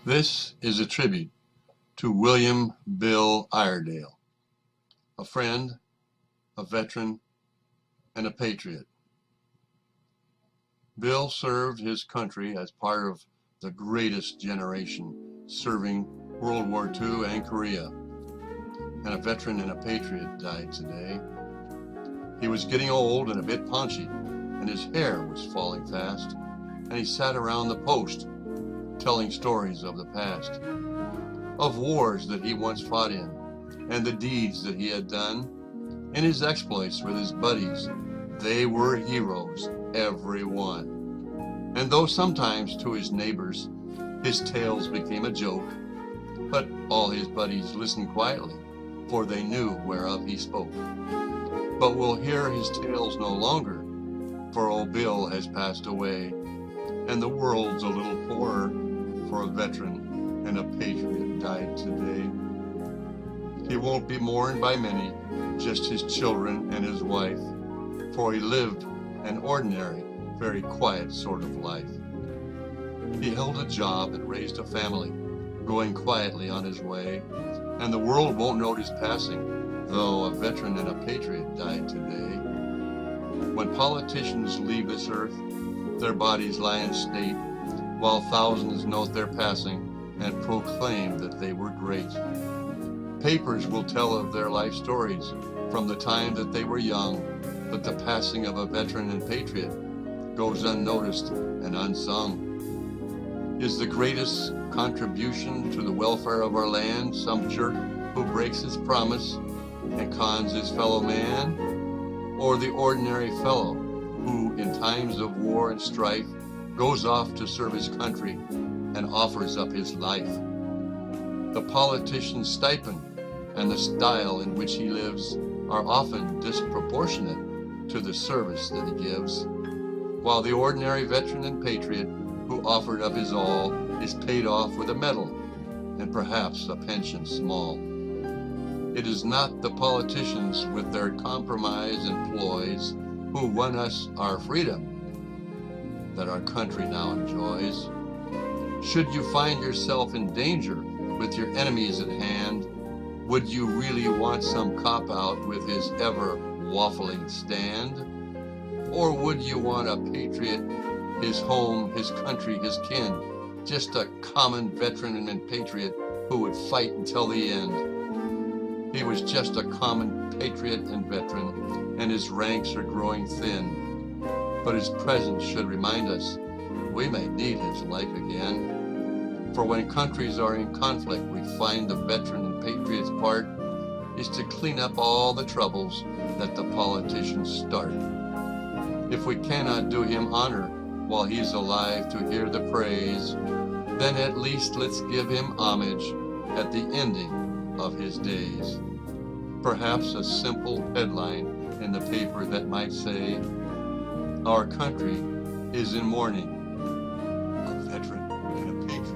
This is a tribute to William Bill Iredale, a friend, a veteran, and a patriot. Bill served his country as part of the greatest generation serving World War II and Korea, and a veteran and a patriot died today. He was getting old and a bit paunchy, and his hair was falling fast, and he sat around the post telling stories of the past, of wars that he once fought in, and the deeds that he had done, and his exploits with his buddies. They were heroes, every one. And though sometimes to his neighbors his tales became a joke, but all his buddies listened quietly, for they knew whereof he spoke. But we'll hear his tales no longer, for old Bill has passed away, and the world's a little poorer, for a veteran and a patriot died today. He won't be mourned by many, just his children and his wife, for he lived an ordinary, very quiet sort of life. He held a job and raised a family, going quietly on his way, and the world won't note his passing, though a veteran and a patriot died today. When politicians leave this earth, their bodies lie in state, while thousands note their passing and proclaim that they were great. Papers will tell of their life stories from the time that they were young, but the passing of a veteran and patriot goes unnoticed and unsung. Is the greatest contribution to the welfare of our land some jerk who breaks his promise and cons his fellow man, or the ordinary fellow who, in times of war and strife, goes off to serve his country and offers up his life? The politician's stipend and the style in which he lives are often disproportionate to the service that he gives, while the ordinary veteran and patriot who offered up his all is paid off with a medal and perhaps a pension small. It is not the politicians with their compromise and ploys who won us our freedom that our country now enjoys. Should you find yourself in danger with your enemies at hand, would you really want some cop-out with his ever waffling stand? Or would you want a patriot, his home, his country, his kin, just a common veteran and patriot who would fight until the end? He was just a common patriot and veteran, and his ranks are growing thin. But his presence should remind us we may need his like again. For when countries are in conflict, we find the veteran and patriot's part is to clean up all the troubles that the politicians start. If we cannot do him honor while he's alive to hear the praise, then at least let's give him homage at the ending of his days. Perhaps a simple headline in the paper that might say, "Our country is in mourning, a veteran and a patriot